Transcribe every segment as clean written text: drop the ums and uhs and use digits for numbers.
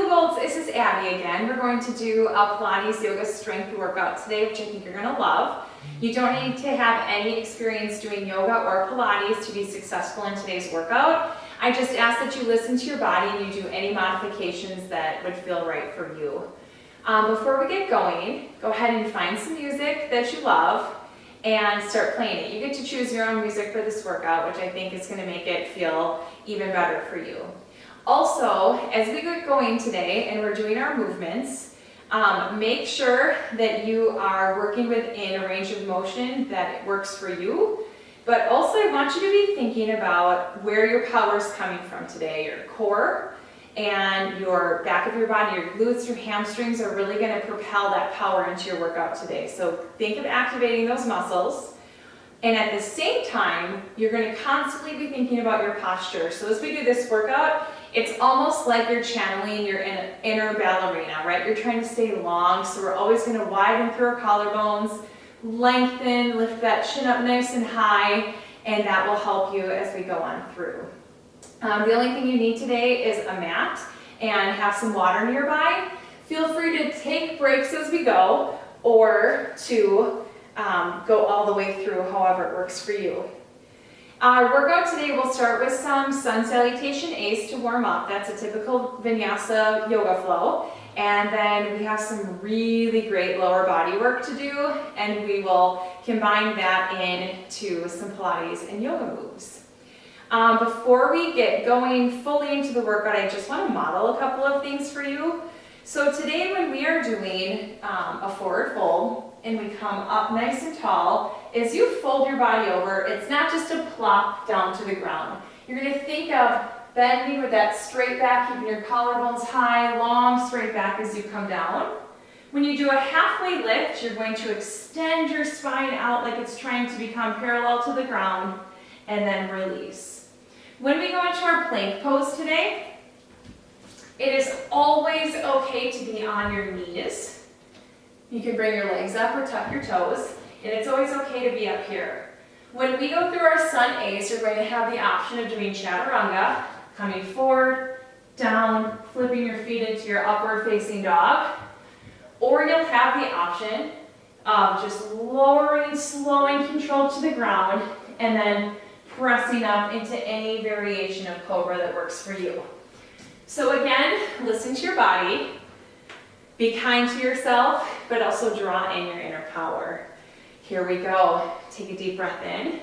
Gold Golds, this is Abbie again. We're going to do a Pilates Yoga Strength workout today, which I think you're going to love. You don't need to have any experience doing yoga or Pilates to be successful in today's workout. I just ask that you listen to your body and you do any modifications that would feel right for you. Before we get going, go ahead and find some music that you love and start playing it. You get to choose your own music for this workout, which I think is going to make it feel even better for you. Also, as we get going today and we're doing our movements, make sure that you are working within a range of motion that works for you. But also I want you to be thinking about where your power is coming from today. Your core and your back of your body, your glutes, your hamstrings are really going to propel that power into your workout today. So think of activating those muscles. And at the same time, you're going to constantly be thinking about your posture. So as we do this workout, it's almost like you're channeling your inner ballerina, right? You're trying to stay long, so we're always going to widen through our collarbones, lengthen, lift that chin up nice and high, and that will help you as we go on through. The only thing you need today is a mat and have some water nearby. Feel free to take breaks as we go, or to go all the way through, however it works for you. Our workout today will start with some sun salutation A's to warm up. That's a typical vinyasa yoga flow. And then we have some really great lower body work to do, and we will combine that into some Pilates and yoga moves. Before we get going fully into the workout, I just want to model a couple of things for you. So today when we are doing a forward fold, and we come up nice and tall, as you fold your body over, it's not just a plop down to the ground. You're going to think of bending with that straight back, keeping your collarbones high, long straight back as you come down. When you do a halfway lift, you're going to extend your spine out like it's trying to become parallel to the ground, and then release. When we go into our plank pose today, it is always okay to be on your knees. You can bring your legs up or tuck your toes, and it's always okay to be up here. When we go through our sun A's, you're going to have the option of doing chaturanga, coming forward, down, flipping your feet into your upward facing dog, or you'll have the option of just lowering, slowing control to the ground, and then pressing up into any variation of cobra that works for you. So again, listen to your body. Be kind to yourself, but also draw in your inner power. Here we go. Take a deep breath in.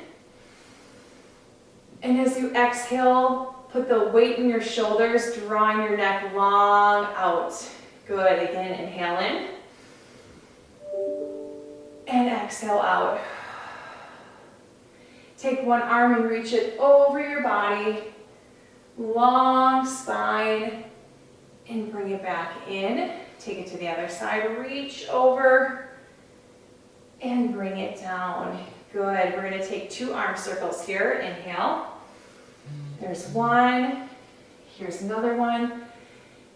And as you exhale, put the weight in your shoulders, drawing your neck long out. Good. Again, inhale in. And exhale out. Take one arm and reach it over your body. Long spine. And bring it back in. Take it to the other side, reach over, and bring it down. Good, we're gonna take 2 arm circles here. Inhale, there's one, here's another one.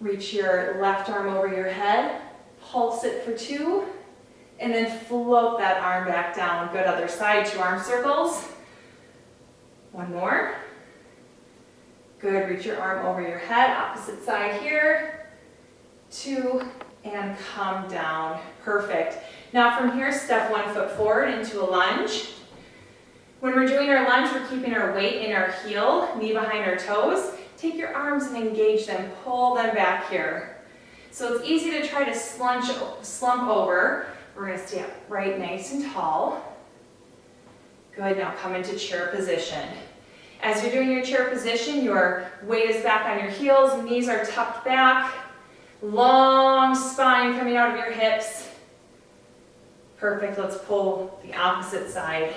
Reach your left arm over your head, pulse it for 2, and then float that arm back down. Good, other side, 2 arm circles. One more. Good, reach your arm over your head, opposite side here. 2, and come down. Perfect. Now from here, step 1 foot forward into a lunge. When we're doing our lunge, we're keeping our weight in our heel, knee behind our toes. Take your arms and engage them, pull them back here. So it's easy to try to slump over. We're going to stay upright, nice and tall. Good, now come into chair position. As you're doing your chair position, your weight is back on your heels, knees are tucked back. Long spine coming out of your hips. Perfect. Let's pull the opposite side.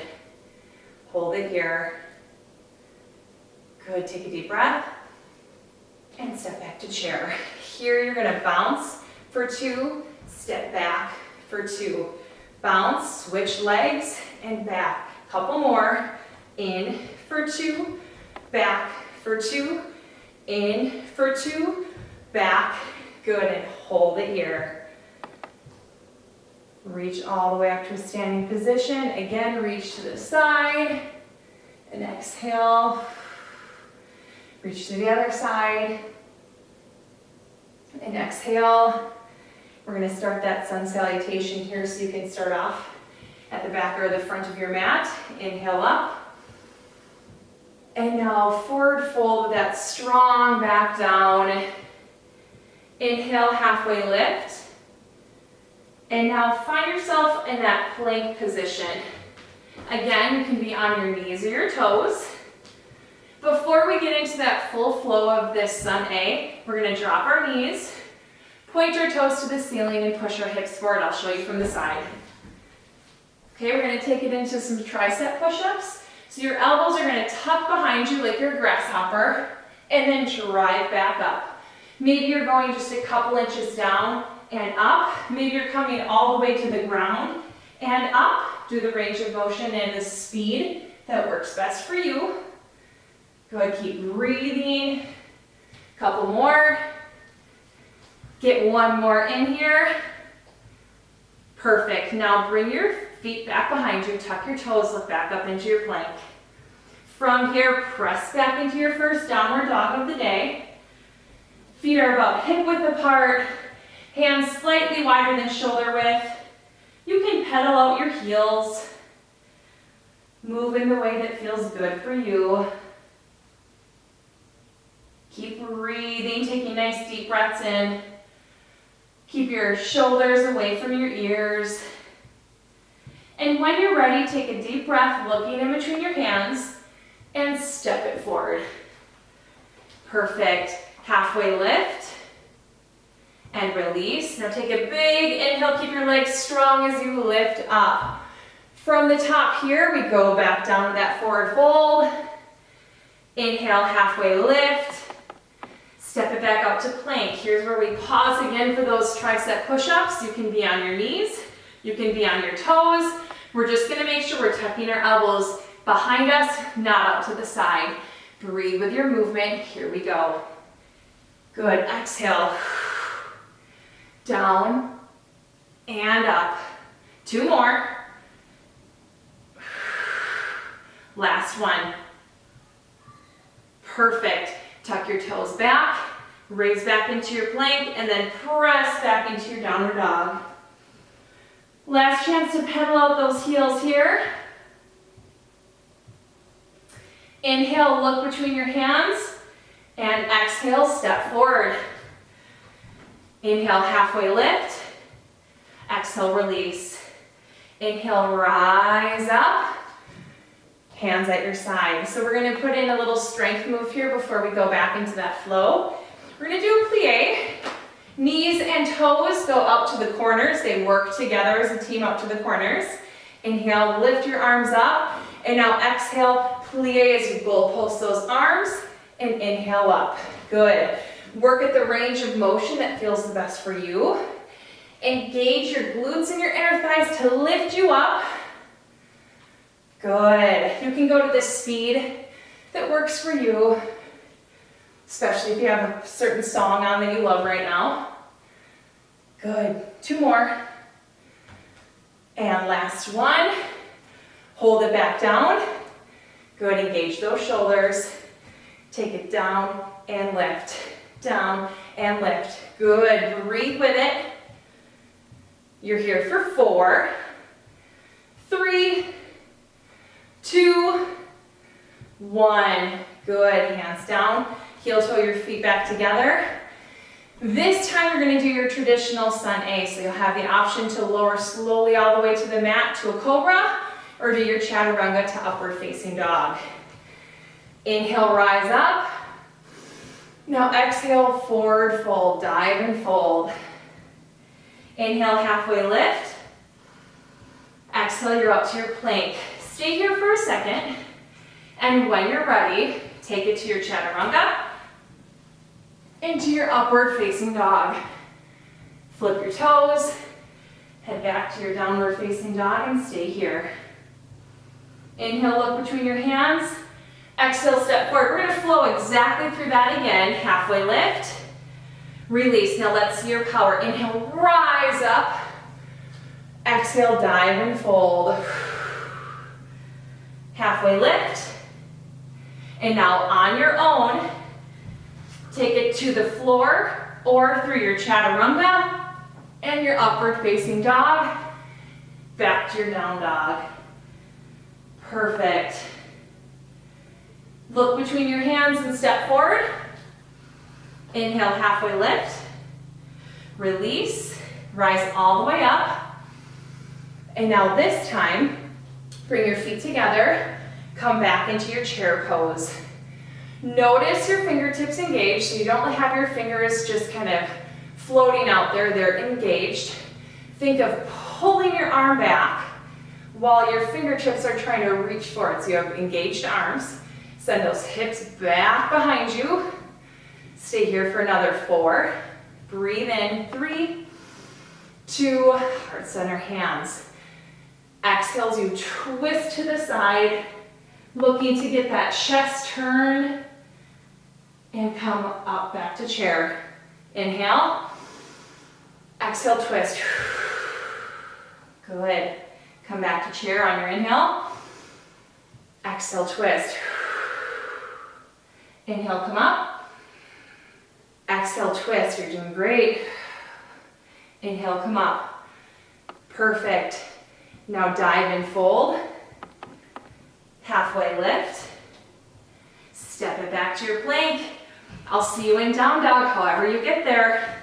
Hold it here. Good. Take a deep breath. And step back to chair. Here you're going to bounce for 2. Step back for 2. Bounce. Switch legs and back. Couple more. In for 2. Back for 2. In for 2. Back. Good, and hold it here. Reach all the way up to a standing position. Again, reach to the side, and exhale. Reach to the other side, And exhale. We're gonna start that sun salutation here so you can start off at the back or the front of your mat. Inhale up. And now forward fold with that strong back down. Inhale, halfway lift. And now find yourself in that plank position. Again, you can be on your knees or your toes. Before we get into that full flow of this sun A, we're gonna drop our knees, point our toes to the ceiling and push our hips forward. I'll show you from the side. Okay, we're gonna take it into some tricep push-ups. So your elbows are gonna tuck behind you like you're a grasshopper and then drive back up. Maybe you're going just a couple inches down and up. Maybe you're coming all the way to the ground and up. Do the range of motion and the speed that works best for you. Good, keep breathing. Couple more. Get one more in here. Perfect. Now bring your feet back behind you, tuck your toes, look back up into your plank. From here, press back into your first downward dog of the day. Feet are about hip width apart, hands slightly wider than shoulder width. You can pedal out your heels. Move in the way that feels good for you. Keep breathing, taking nice deep breaths in. Keep your shoulders away from your ears. And when you're ready, take a deep breath, looking in between your hands, and step it forward. Perfect. Halfway lift, and release. Now take a big inhale, keep your legs strong as you lift up. From the top here, we go back down to that forward fold. Inhale, halfway lift. Step it back up to plank. Here's where we pause again for those tricep push-ups. You can be on your knees, you can be on your toes. We're just gonna make sure we're tucking our elbows behind us, not out to the side. Breathe with your movement. Here we go. Good, exhale. Down and up. Two more. Last one. Perfect. Tuck your toes back, raise back into your plank, and then press back into your downward dog. Last chance to pedal out those heels here. Inhale, look between your hands, and exhale, step forward. Inhale, halfway lift. Exhale, release. Inhale, rise up. Hands at your side. So we're gonna put in a little strength move here before we go back into that flow. We're gonna do a plie. Knees and toes go out to the corners. They work together as a team out to the corners. Inhale, lift your arms up. And now exhale, plie as you goalpost those arms. And inhale up. Good. Work at the range of motion that feels the best for you. Engage your glutes and your inner thighs to lift you up. Good. You can go to the speed that works for you, especially if you have a certain song on that you love right now. Good. Two more. And last one. Hold it back down. Good. Engage those shoulders. Take it down and lift. Down and lift. Good. Breathe with it. You're here for 4, 3, 2, 1. Good. Hands down. Heel toe your feet back together. This time you're going to do your traditional sun A. So you'll have the option to lower slowly all the way to the mat to a cobra, or do your chaturanga to upward facing dog. Inhale, rise up. Now exhale, forward fold, dive and fold. Inhale, halfway lift. Exhale, you're up to your plank. Stay here for a second, and when you're ready, take it to your chaturanga, into your upward facing dog. Flip your toes, head back to your downward facing dog, and stay here. Inhale, look between your hands. Exhale, step forward. We're gonna flow exactly through that again. Halfway lift, release. Now let's see your power. Inhale, rise up. Exhale, dive and fold. Halfway lift. And now on your own, take it to the floor or through your chaturanga and your upward facing dog, back to your down dog. Perfect. Look between your hands and step forward. Inhale, halfway lift. Release, rise all the way up. And now this time, bring your feet together, come back into your chair pose. Notice your fingertips engaged, so you don't have your fingers just kind of floating out there, they're engaged. Think of pulling your arm back while your fingertips are trying to reach forward. So you have engaged arms. Send those hips back behind you. Stay here for another 4. Breathe in, 3, 2, heart center hands. Exhale as you twist to the side, looking to get that chest turned and come up back to chair. Inhale, exhale, twist. Good. Come back to chair on your inhale. Exhale, twist. Inhale, come up. Exhale, twist. You're doing great. Inhale, come up. Perfect. Now dive and fold. Halfway lift. Step it back to your plank. I'll see you in down dog, however you get there.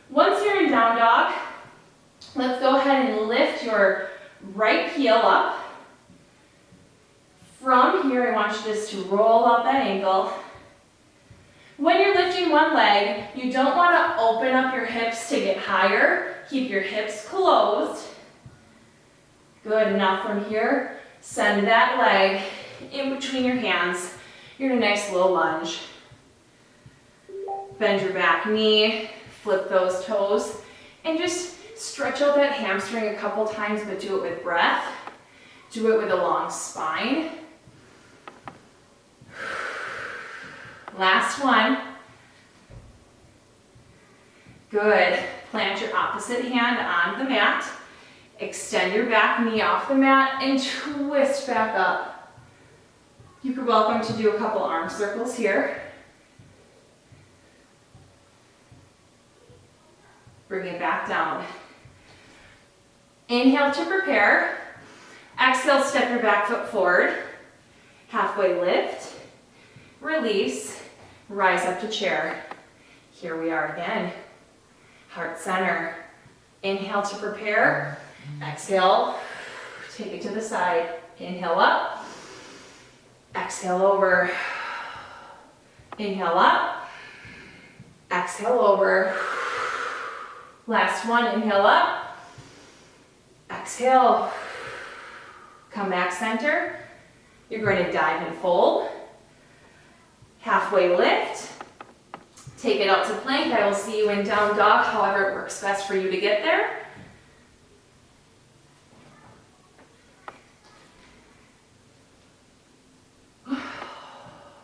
Once you're in down dog, let's go ahead and lift your right heel up. From here, I want you just to roll up that ankle. When you're lifting one leg, you don't want to open up your hips to get higher. Keep your hips closed. Good, now from here, send that leg in between your hands. You're in a nice low lunge. Bend your back knee, flip those toes, and just stretch out that hamstring a couple times, but do it with breath. Do it with a long spine. Last one. Good. Plant your opposite hand on the mat. Extend your back knee off the mat and twist back up. You're welcome to do a couple arm circles here. Bring it back down. Inhale to prepare. Exhale, step your back foot forward. Halfway lift. Release. Rise up to chair. Here we are again. Heart center. Inhale to prepare. Exhale. Take it to the side. Inhale up. Exhale over. Inhale up. Exhale over. Last one. Inhale up. Exhale. Come back center. You're going to dive and fold. Halfway lift. Take it out to plank. I will see you in down dog, however it works best for you to get there.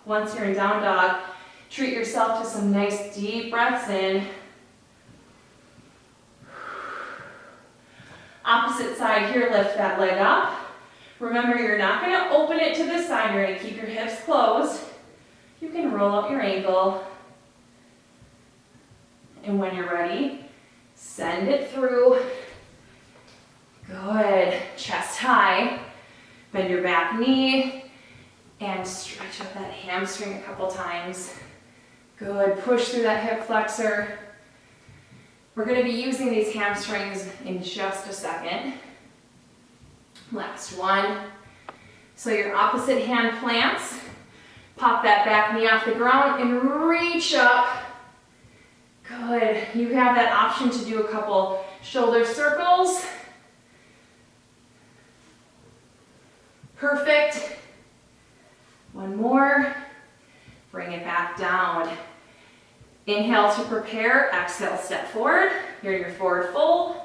Once you're in down dog, treat yourself to some nice deep breaths in. Opposite side here, lift that leg up. Remember, you're not going to open it to the side. You're going to keep your hips closed. You can roll up your ankle. And when you're ready, send it through. Good. Chest high. Bend your back knee. And stretch up that hamstring a couple times. Good. Push through that hip flexor. We're going to be using these hamstrings in just a second. Last one. So your opposite hand plants. Pop that back knee off the ground and reach up. Good. You have that option to do a couple shoulder circles. Perfect. One more. Bring it back down. Inhale to prepare. Exhale, step forward. You're in your forward fold.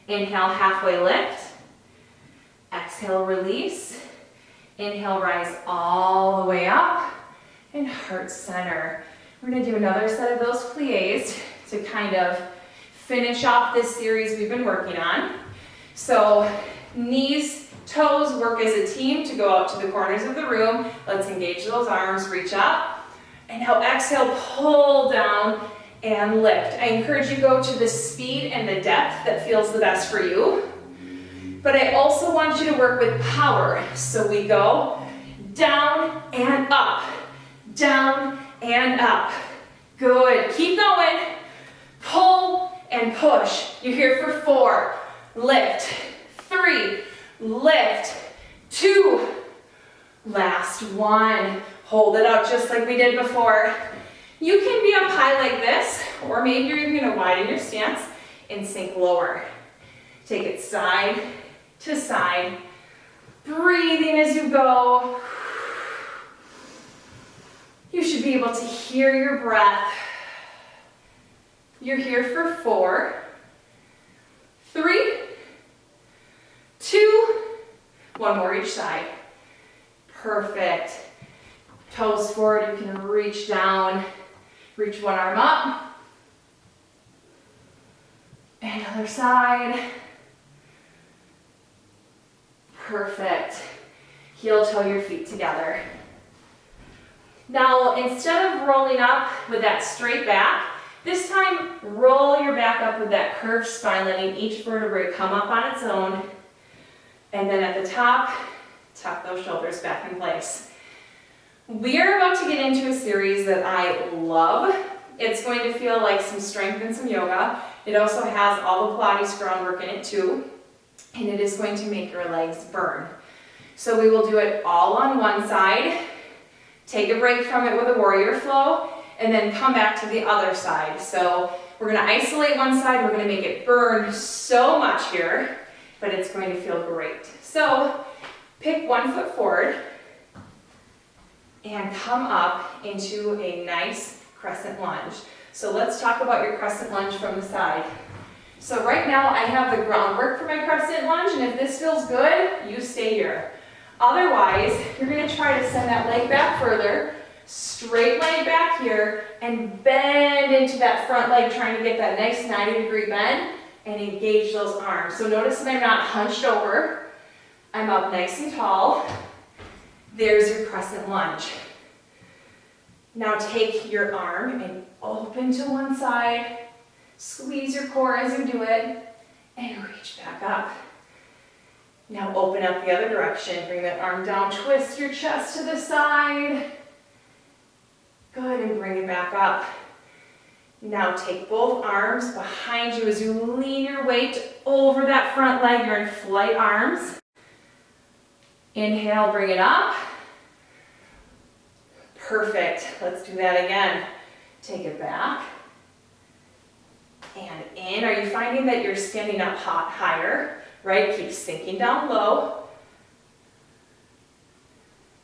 Inhale, halfway lift. Exhale, release. Inhale, rise all the way up. And heart center. We're going to do another set of those pliés to kind of finish off this series we've been working on. So knees Toes work as a team to go out to the corners of the room. Let's engage those arms, reach up. And now exhale, pull down and lift. I encourage you to go to the speed and the depth that feels the best for you. But I also want you to work with power. So we go down and up, down and up. Good, keep going. Pull and push. You're here for 4, lift, 3, lift, 2, last 1. Hold it out just like we did before. You can be up high like this, or maybe you're even gonna widen your stance and sink lower. Take it side to side, breathing as you go. You should be able to hear your breath. You're here for 4, 3, 2, 1 more each side. Perfect. Toes forward, you can reach down, reach one arm up. And other side. Perfect. Heel toe your feet together. Now, instead of rolling up with that straight back, this time roll your back up with that curved spine, letting each vertebrae come up on its own. And then at the top, tuck those shoulders back in place. We are about to get into a series that I love. It's going to feel like some strength and some yoga. It also has all the Pilates groundwork in it too. And it is going to make your legs burn. So we will do it all on one side, take a break from it with a warrior flow, and then come back to the other side. So we're going to isolate one side, we're going to make it burn so much here, but it's going to feel great. So pick 1 foot forward and come up into a nice crescent lunge. So let's talk about your crescent lunge from the side. So right now I have the groundwork for my crescent lunge, and if this feels good, you stay here. Otherwise, you're going to try to send that leg back further, straight leg back here, and bend into that front leg, trying to get that nice 90-degree bend and engage those arms. So notice that I'm not hunched over. I'm up nice and tall. There's your crescent lunge. Now take your arm and open to one side. Squeeze your core as you do it, and reach back up. Now open up the other direction. Bring that arm down, twist your chest to the side. Good, and bring it back up. Now take both arms behind you as you lean your weight over that front leg. You're in flight arms. Inhale, bring it up. Perfect. Let's do that again. Take it back. And in. Are you finding that you're standing up higher? Right? Keep sinking down low.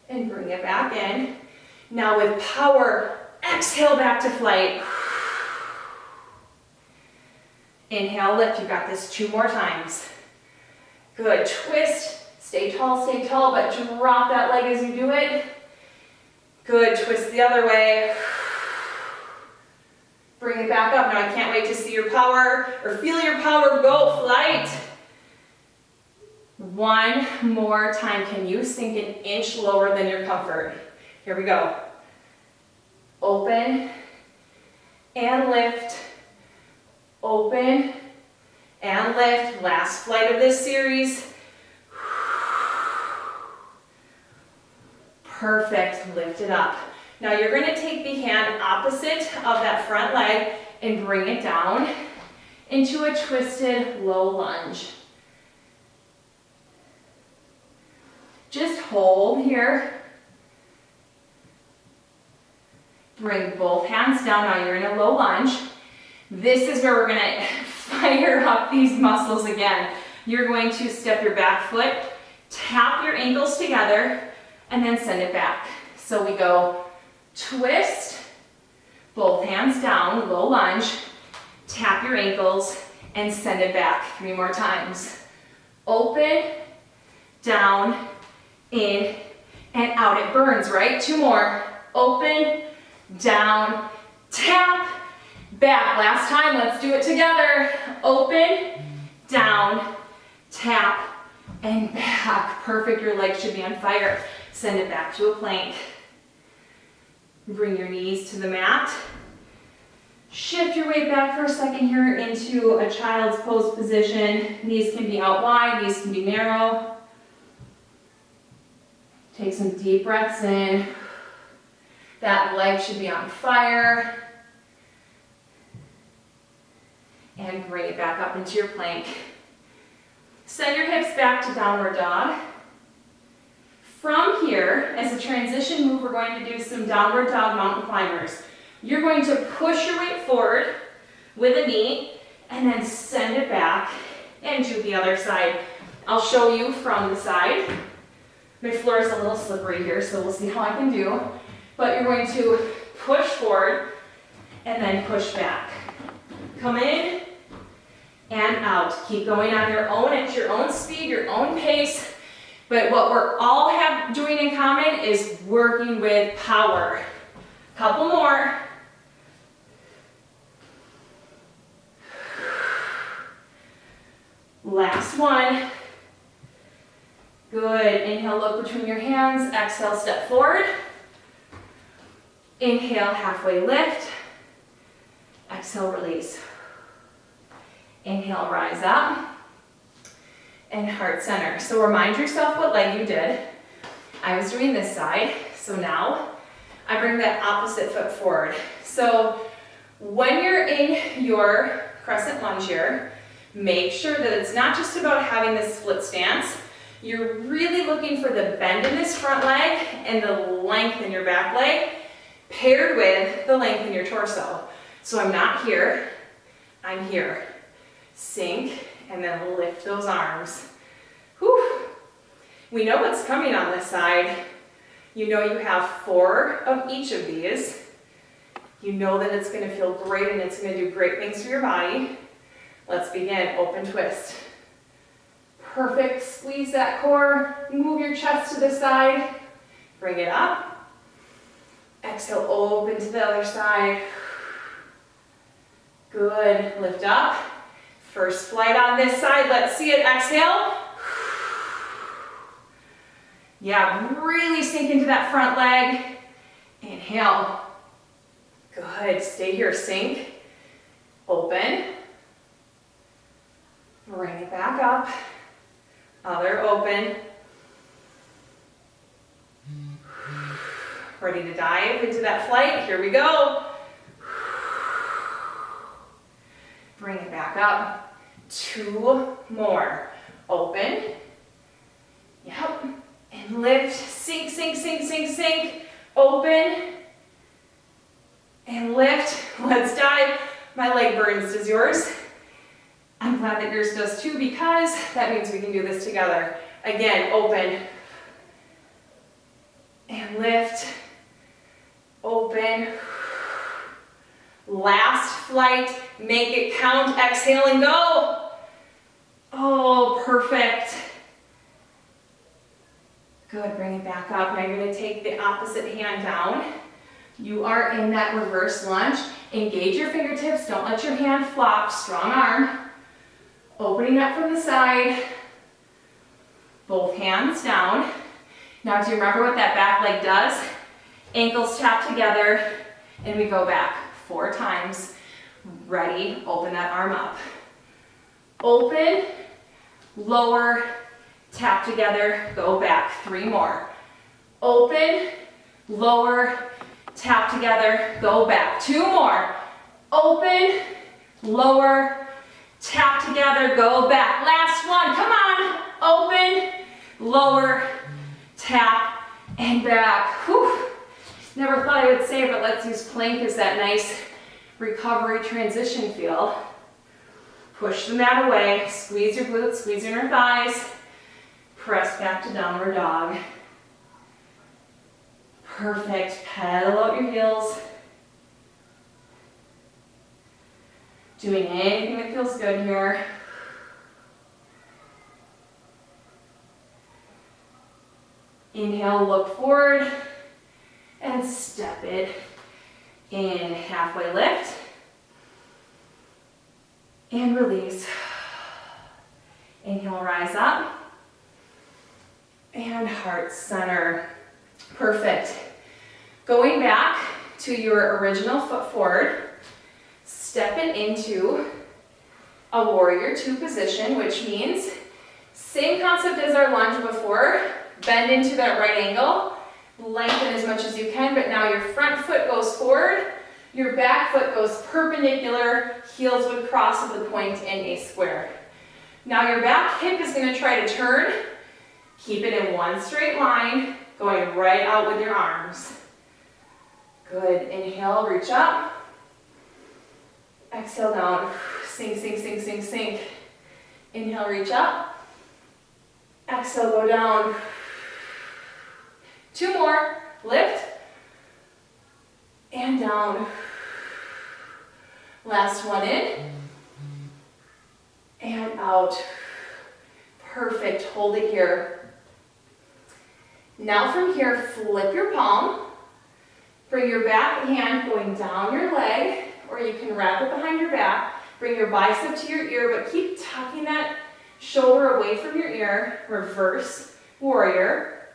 And bring it back in. Now with power, exhale back to flight. Inhale, lift. You got this 2 more times. Good. Twist. Stay tall, but drop that leg as you do it. Good. Twist the other way. Bring it back up. Now I can't wait to see your power or feel your power go. Flight. 1 more time. Can you sink an inch lower than your comfort? Here we go. Open and lift. Open and lift. Last flight of this series. Perfect. Lift it up. Now you're going to take the hand opposite of that front leg and bring it down into a twisted low lunge. Just hold here. Bring both hands down. Now you're in a low lunge. This is where we're going to fire up these muscles again. You're going to step your back foot, tap your ankles together, and then send it back. So we go twist, both hands down, low lunge, tap your ankles, and send it back 3 more times. Open, down, in, and out. It burns, right? 2 more. Open, down, tap, back. Last time, let's do it together. Open, down, tap, and back. Perfect, your legs should be on fire. Send it back to a plank. Bring your knees to the mat. Shift your weight back for a second here into a child's pose position. Knees can be out wide, knees can be narrow. Take some deep breaths in. That leg should be on fire. And bring it back up into your plank. Send your hips back to downward dog. From here, as a transition move, we're going to do some downward dog mountain climbers. You're going to push your weight forward with a knee and then send it back and do the other side. I'll show you from the side. My floor is a little slippery here, so we'll see how I can do. But you're going to push forward and then push back. Come in and out. Keep going on your own at your own speed, your own pace. But what we're all doing in common is working with power. Couple more. Last one. Good. Inhale, look between your hands. Exhale, step forward. Inhale, halfway lift. Exhale, release. Inhale, rise up. And heart center. So remind yourself what leg you did. I was doing this side, so now I bring that opposite foot forward. So when you're in your crescent lunge here, make sure that it's not just about having this split stance. You're really looking for the bend in this front leg and the length in your back leg, paired with the length in your torso. So I'm not here, I'm here. Sink, and then lift those arms. Whew. We know what's coming on this side. You know you have 4 of each of these. You know that it's going to feel great and it's going to do great things for your body. Let's begin. Open twist. Perfect. Squeeze that core. Move your chest to the side. Bring it up. Exhale, open to the other side. Good. Lift up. First flight on this side. Let's see it. Exhale. Yeah, really sink into that front leg. Inhale. Good. Stay here. Sink. Open. Bring it back up. Other open. Ready to dive into that flight. Here we go. Bring it back up. 2 more. Open. Yep. And lift. Sink, sink, sink, sink, sink. Open. And lift. Let's dive. My leg burns. Does yours? I'm glad that yours does too, because that means we can do this together. Again, open. And lift. Open. Last flight. Make it count. Exhale and go. Oh, perfect. Good, bring it back up. Now you're going to take the opposite hand down. You are in that reverse lunge. Engage your fingertips. Don't let your hand flop. Strong arm. Opening up from the side. Both hands down. Now do you remember what that back leg does? Ankles tap together and we go back 4 times. Ready, open that arm up. Open, lower, tap together, go back. 3 more. Open, lower, tap together, go back. 2 more. Open, lower, tap together, go back. Last one, come on. Open, lower, tap, and back. Whew. Never thought I would say it, but let's use plank as that nice recovery transition feel. Push the mat away, squeeze your glutes, squeeze your inner thighs. Press back to downward dog. Perfect. Pedal out your heels. Doing anything that feels good here. Inhale, look forward, and step it in. Halfway lift, and release. Inhale, rise up. And heart center. Perfect. Going back to your original foot forward, step it into a warrior two position, which means same concept as our lunge before, bend into that right angle, lengthen as much as you can, but now your front foot goes forward, your back foot goes perpendicular, heels would cross at the point in a square. Now your back hip is going to try to turn. Keep it in one straight line, going right out with your arms. Good. Inhale, reach up. Exhale down. Sink, sink, sink, sink, sink. Inhale, reach up. Exhale, go down. Two more. Lift. And down. Last one in. And out. Perfect. Hold it here. Now from here, flip your palm. Bring your back hand going down your leg, or you can wrap it behind your back. Bring your bicep to your ear, but keep tucking that shoulder away from your ear. Reverse warrior.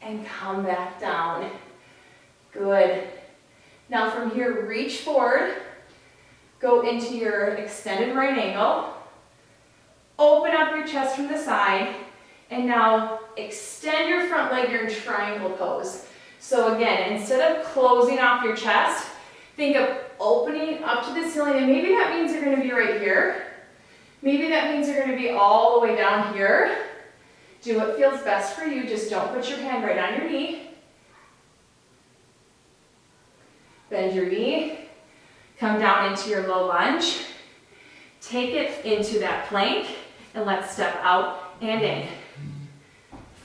And come back down. Good. Now from here, reach forward. Go into your extended right angle. Open up your chest from the side. And now extend your front leg, you're in triangle pose. So again, instead of closing off your chest, think of opening up to the ceiling, and maybe that means you're going to be right here. Maybe that means you're going to be all the way down here. Do what feels best for you, just don't put your hand right on your knee. Bend your knee, come down into your low lunge. Take it into that plank, and let's step out and in.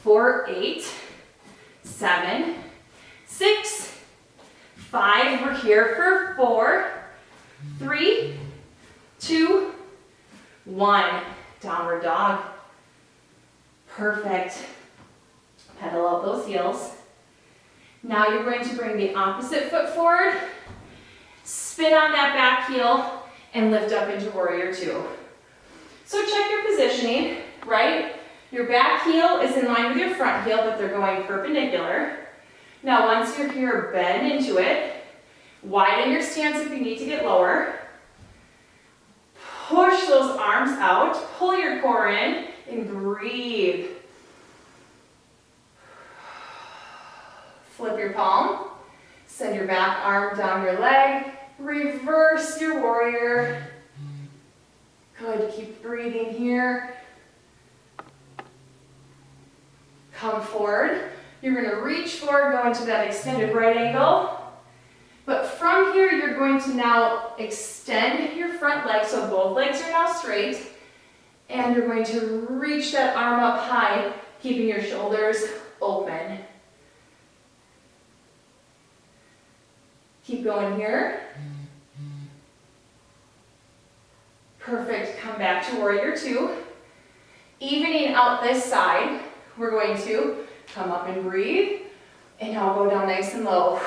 4, 8, 7, 6, 5. We're here for 4, 3, 2, 1. Downward dog. Perfect. Pedal out those heels. Now you're going to bring the opposite foot forward, spin on that back heel, and lift up into warrior two. So check your positioning, right? Your back heel is in line with your front heel, but they're going perpendicular. Now once you're here, bend into it. Widen your stance if you need to get lower. Push those arms out. Pull your core in and breathe. Flip your palm. Send your back arm down your leg. Reverse your warrior. Good. Keep breathing here. Come forward. You're going to reach forward, go into that extended right angle. But from here, you're going to now extend your front leg, so both legs are now straight. And you're going to reach that arm up high, keeping your shoulders open. Keep going here. Perfect. Come back to warrior two. Evening out this side, we're going to come up and breathe. And now go down nice and low.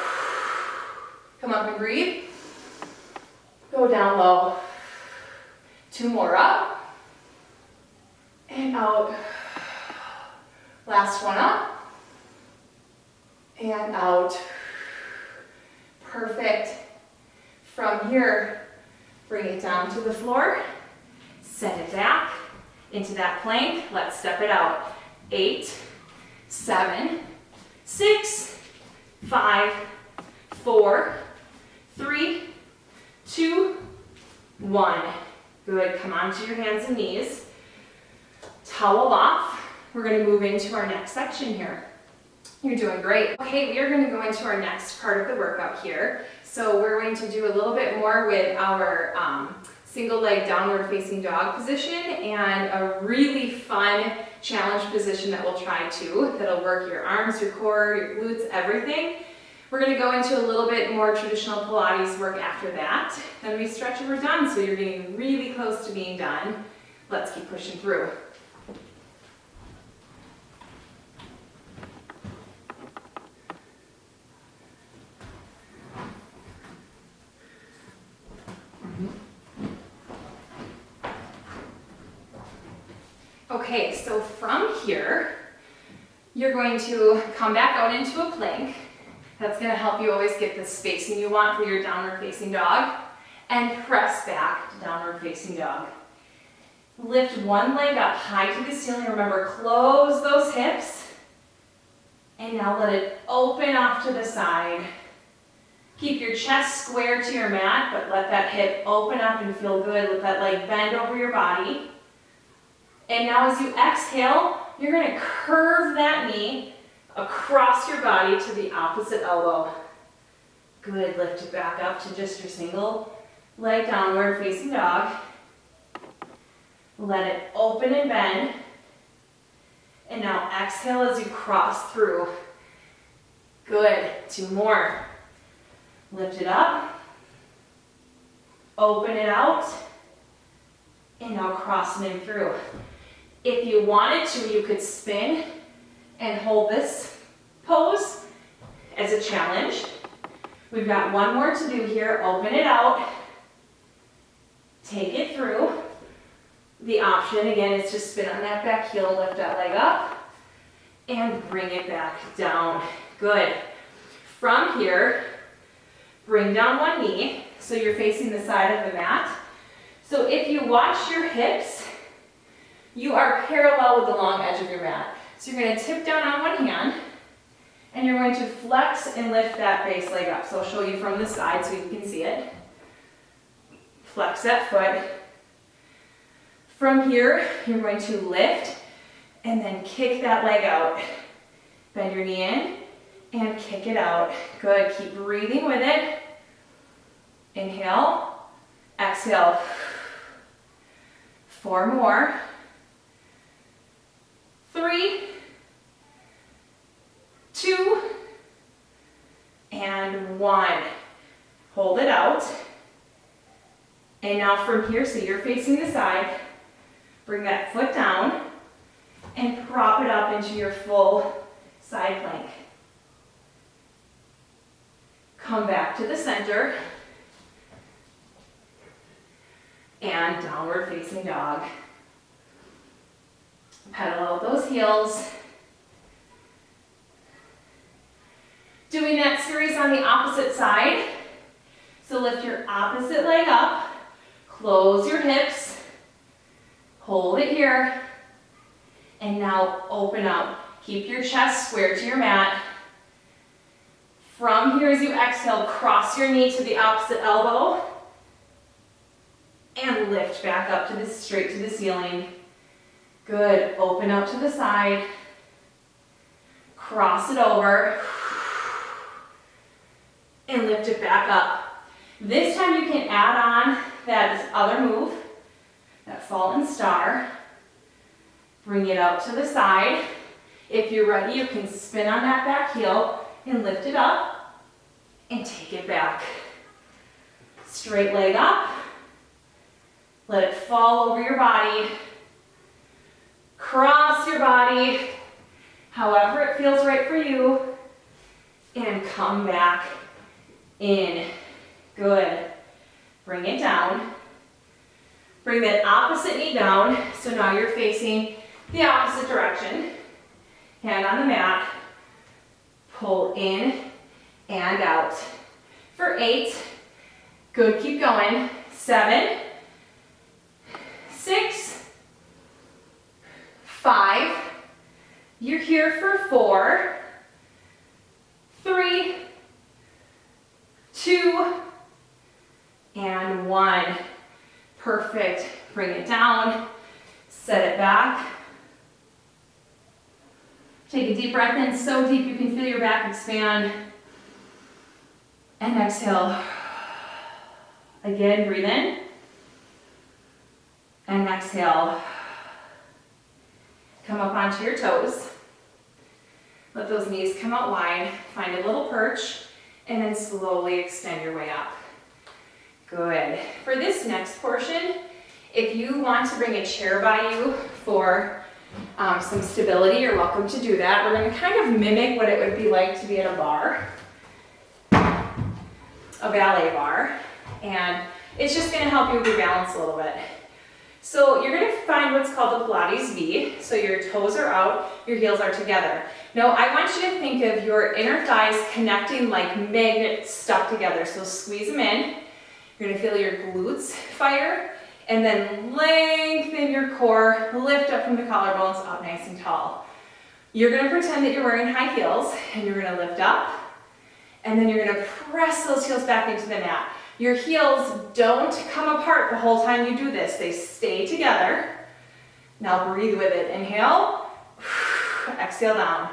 Come up and breathe. Go down low. 2 more up. And out. Last one up. And out. Perfect. From here, bring it down to the floor. Send it back into that plank. Let's step it out. 8, 7, 6, 5, 4, 3, 2, 1. Good. Come onto your hands and knees. Towel off. We're going to move into our next section here. You're doing great. Okay, we are going to go into our next part of the workout here. So we're going to do a little bit more with our single leg downward facing dog position and a really fun challenge position that we'll try too. That'll work your arms, your core, your glutes, everything. We're going to go into a little bit more traditional Pilates work after that. Then we stretch and we're done. So you're getting really close to being done. Let's keep pushing through. Okay, so from here, you're going to come back out into a plank. That's gonna help you always get the spacing you want for your downward facing dog. And press back to downward facing dog. Lift one leg up high to the ceiling. Remember, close those hips. And now let it open off to the side. Keep your chest square to your mat, but let that hip open up and feel good. Let that leg bend over your body. And now as you exhale, you're going to curve that knee across your body to the opposite elbow. Good, lift it back up to just your single leg downward facing dog. Let it open and bend. And now exhale as you cross through. Good, 2 more. Lift it up. Open it out. And now crossing in through. If you wanted to, you could spin and hold this pose as a challenge. We've got 1 more to do here. Open it out. Take it through. The option, again, is to spin on that back heel, lift that leg up, and bring it back down. Good. From here, bring down one knee, so you're facing the side of the mat. So if you watch your hips, you are parallel with the long edge of your mat. So you're going to tip down on one hand, and you're going to flex and lift that base leg up. So I'll show you from the side so you can see it. Flex that foot. From here, you're going to lift and then kick that leg out. Bend your knee in and kick it out. Good, keep breathing with it. Inhale, exhale. 4 more. 3, 2, and 1. Hold it out. And now from here, so you're facing the side, bring that foot down and prop it up into your full side plank. Come back to the center and downward facing dog. Pedal out those heels. Doing that series on the opposite side. So lift your opposite leg up, close your hips, hold it here, and now open up. Keep your chest square to your mat. From here, as you exhale, cross your knee to the opposite elbow and lift back up to the straight to the ceiling. Good. Open out to the side. Cross it over and lift it back up. This time you can add on that other move, that fallen star. Bring it out to the side. If you're ready, you can spin on that back heel and lift it up and take it back. Straight leg up. Let it fall over your body. Cross your body, however it feels right for you, and come back in. Good. Bring it down. Bring that opposite knee down, so now you're facing the opposite direction. Hand on the mat. Pull in and out. For 8. Good, keep going. 7, 6, 5. You're here for 4, 3, 2, and 1. Perfect. Bring it down. Set it back. Take a deep breath in, so deep you can feel your back expand. And exhale. Again, breathe in. And exhale. Come up onto your toes. Let those knees come out wide. Find a little perch. And then slowly extend your way up. Good. For this next portion, if you want to bring a chair by you for some stability, you're welcome to do that. We're going to kind of mimic what it would be like to be at a bar, a ballet bar, and it's just going to help you rebalance a little bit. So you're going to find what's called the Pilates V. So your toes are out, your heels are together. Now I want you to think of your inner thighs connecting like magnets stuck together. So squeeze them in. You're going to feel your glutes fire, and then lengthen your core, lift up from the collarbones, up nice and tall. You're going to pretend that you're wearing high heels, and you're going to lift up, and then you're going to press those heels back into the mat. Your heels don't come apart the whole time you do this. They stay together. Now breathe with it. Inhale, exhale down.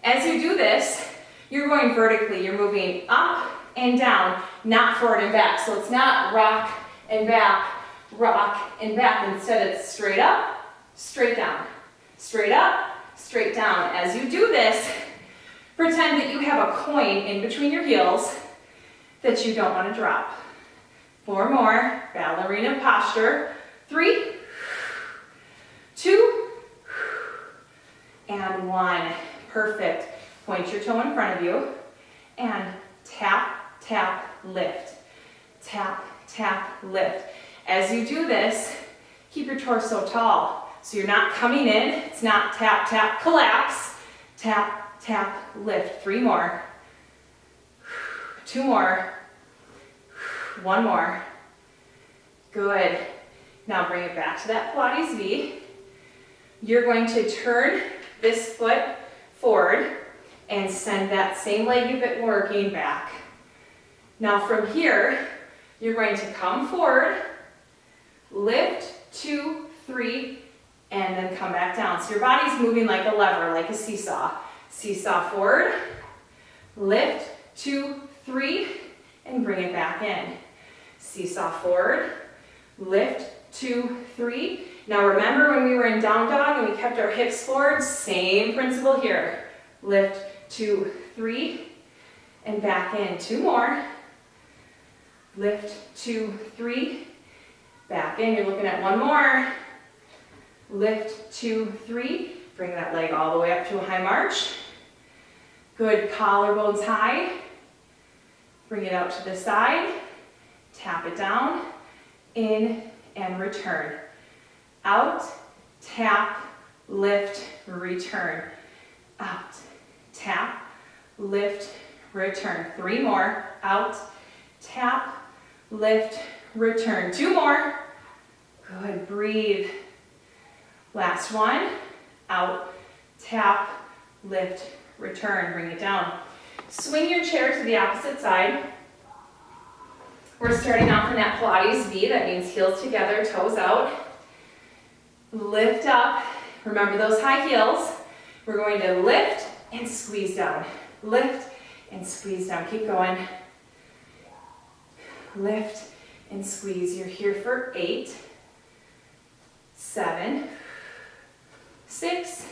As you do this, you're going vertically. You're moving up and down, not forward and back. So it's not rock and back, rock and back. Instead it's straight up, straight down, straight up, straight down. As you do this, pretend that you have a coin in between your heels that you don't want to drop. 4 more, ballerina posture. 3, 2, and 1. Perfect. Point your toe in front of you and tap, tap, lift. Tap, tap, lift. As you do this, keep your torso tall. So you're not coming in, it's not tap, tap, collapse. Tap, tap, lift. 3 more. 2 more. 1 more. Good. Now bring it back to that Pilates V. You're going to turn this foot forward and send that same leg you've been working back. Now from here, you're going to come forward, lift, 2, 3, and then come back down. So your body's moving like a lever, like a seesaw. Seesaw forward, lift, 2, 3, and bring it back in. Seesaw forward, lift, 2, 3. Now remember when we were in down dog and we kept our hips forward? Same principle here. Lift, 2, 3, and back in. 2 more. Lift, 2, 3, back in. You're looking at 1 more. Lift, 2, 3. Bring that leg all the way up to a high march. Good, collarbones high. Bring it out to the side. Tap it down. In and return. Out, tap, lift, return. Out, tap, lift, return. 3 more. Out, tap, lift, return. 2 more. Good, breathe. Last one. Out, tap, lift, return. Bring it down. Swing your chair to the opposite side. We're starting off in that Pilates V. That means heels together, toes out. Lift up. Remember those high heels. We're going to lift and squeeze down. Lift and squeeze down. Keep going. Lift and squeeze. You're here for 8, 7, 6,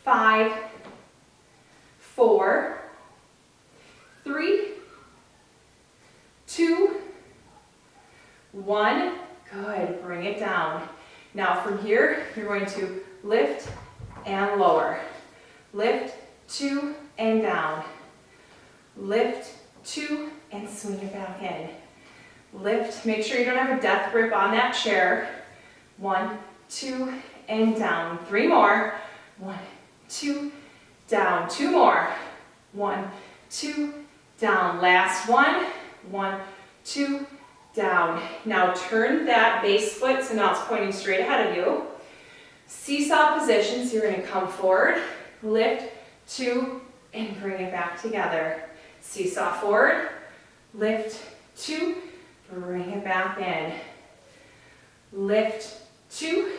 5, 4, 3, 2, 1. Good. Bring it down. Now from here, you're going to lift and lower. Lift, 2, and down. Lift, 2, and swing it back in. Lift. Make sure you don't have a death grip on that chair. 1, 2, and down. 3 more. 1, 2, down. 2 more. 1, 2, down. Last one. 1, 2, down. Now turn that base foot, so now it's pointing straight ahead of you. Seesaw position, so you're going to come forward, lift, 2, and bring it back together. Seesaw forward, lift, 2, bring it back in. Lift, 2,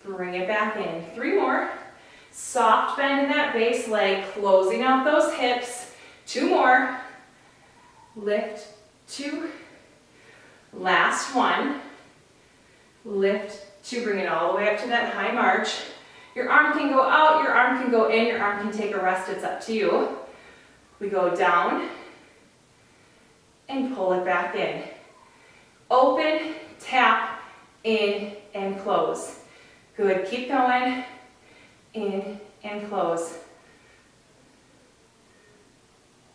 bring it back in. 3 more. Soft bend in that base leg, closing out those hips. 2 more. Lift, 2. Last one. Lift, 2. Bring it all the way up to that high march. Your arm can go out, your arm can go in, your arm can take a rest. It's up to you. We go down and pull it back in. Open, tap, in, and close. Good. Keep going. In and close.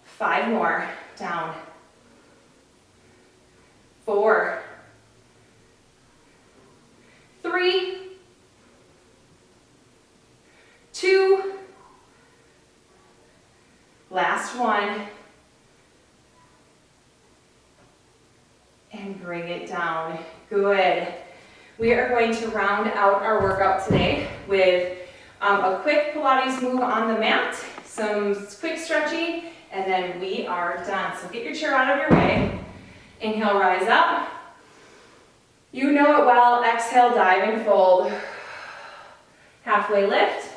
5 more. Down. 4, 3, 2, last one, and bring it down. Good. We are going to round out our workout today with a quick Pilates move on the mat, some quick stretching, and then we are done. So get your chair out of your way. Inhale, rise up. You know it well. Exhale, dive and fold. Halfway lift.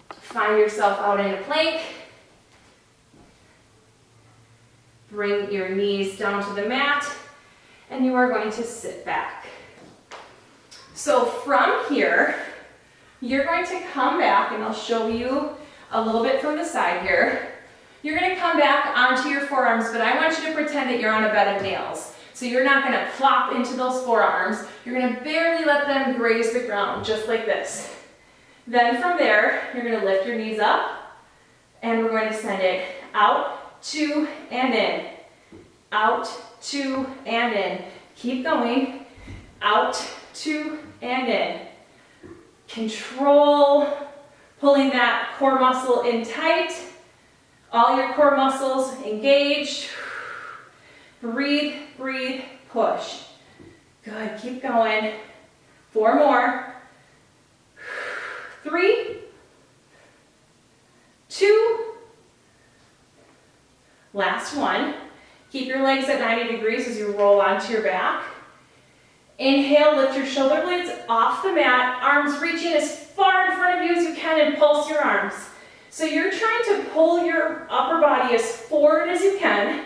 Find yourself out in a plank. Bring your knees down to the mat, and you are going to sit back. So from here, you're going to come back, and I'll show you a little bit from the side here. You're going to come back onto your forearms, but I want you to pretend that you're on a bed of nails. So you're not going to plop into those forearms. You're going to barely let them graze the ground, just like this. Then from there, you're going to lift your knees up, and we're going to send it out, 2, and in. Out, 2, and in. Keep going. Out, 2, and in. Control pulling that core muscle in tight. All your core muscles engaged. Breathe, breathe, push. Good, keep going. 4 more. 3, 2, last one. Keep your legs at 90 degrees as you roll onto your back. Inhale, lift your shoulder blades off the mat, arms reaching as far in front of you as you can, and pulse your arms. So you're trying to pull your upper body as forward as you can.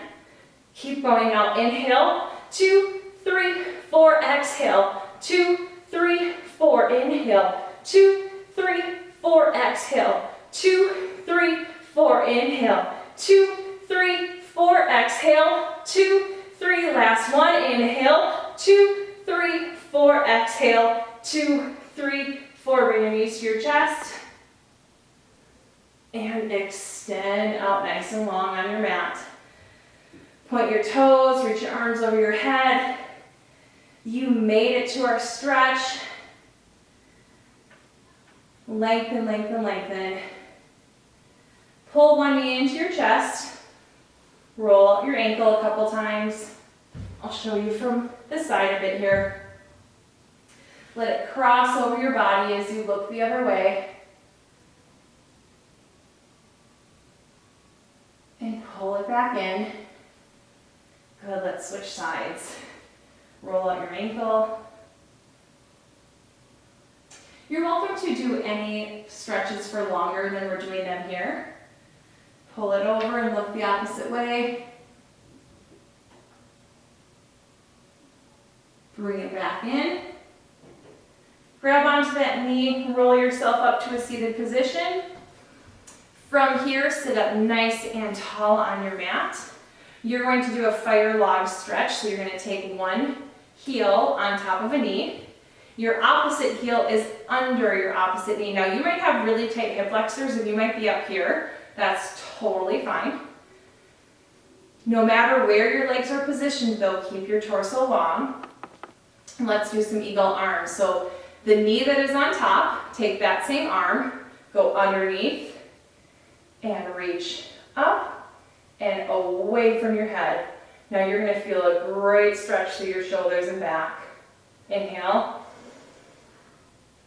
Keep going now. Inhale, 2, 3, 4, exhale. 2, 3, 4, inhale. 2, 3, 4, exhale. 2, 3, 4, inhale. 2, 3, 4, exhale. 2, 3, last one, inhale. 2, 3, 4, exhale. 2, 3, 4, bring your knees to your chest. And extend out nice and long on your mat. Point your toes, reach your arms over your head. You made it to our stretch. Lengthen, lengthen, lengthen. Pull one knee into your chest. Roll out your ankle a couple times. I'll show you from the side of it here. Let it cross over your body as you look the other way. And pull it back in. Good, let's switch sides. Roll out your ankle. You're welcome to do any stretches for longer than we're doing them here. Pull it over and look the opposite way. Bring it back in. Grab onto that knee, roll yourself up to a seated position. From here, sit up nice and tall on your mat. You're going to do a fire log stretch, so you're going to take one heel on top of a knee. Your opposite heel is under your opposite knee. Now, you might have really tight hip flexors and you might be up here. That's totally fine. No matter where your legs are positioned, though, keep your torso long. And let's do some eagle arms. So the knee that is on top, take that same arm, go underneath, and reach up and away from your head. Now you're going to feel a great stretch through your shoulders and back. Inhale.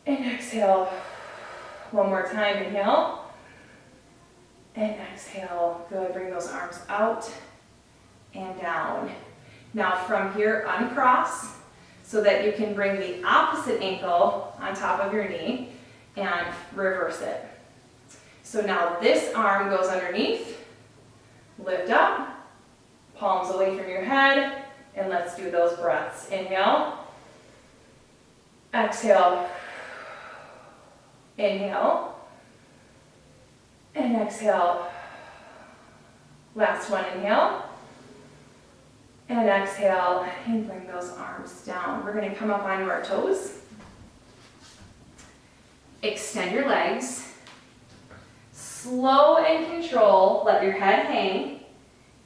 And exhale. One more time. Inhale. And exhale. Good. Bring those arms out and down. Now from here, uncross so that you can bring the opposite ankle on top of your knee and reverse it. So now this arm goes underneath, lift up, palms away from your head, and let's do those breaths. Inhale, exhale, inhale, and exhale. Last one, inhale, and exhale, and bring those arms down. We're going to come up onto our toes. Extend your legs. Slow and control, let your head hang,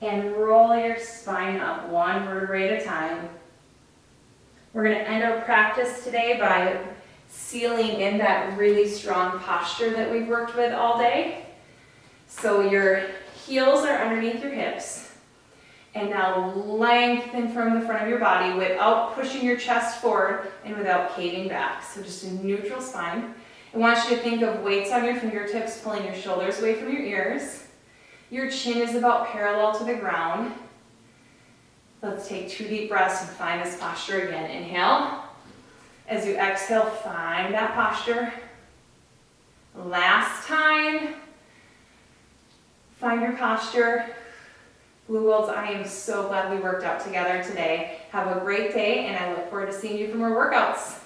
and roll your spine up one vertebrae at a time. We're gonna end our practice today by sealing in that really strong posture that we've worked with all day. So your heels are underneath your hips. And now lengthen from the front of your body without pushing your chest forward and without caving back. So just a neutral spine. I want you to think of weights on your fingertips, pulling your shoulders away from your ears. Your chin is about parallel to the ground. Let's take 2 deep breaths and find this posture again. Inhale. As you exhale, find that posture. Last time. Find your posture. Blue Worlds, I am so glad we worked out together today. Have a great day, and I look forward to seeing you for more workouts.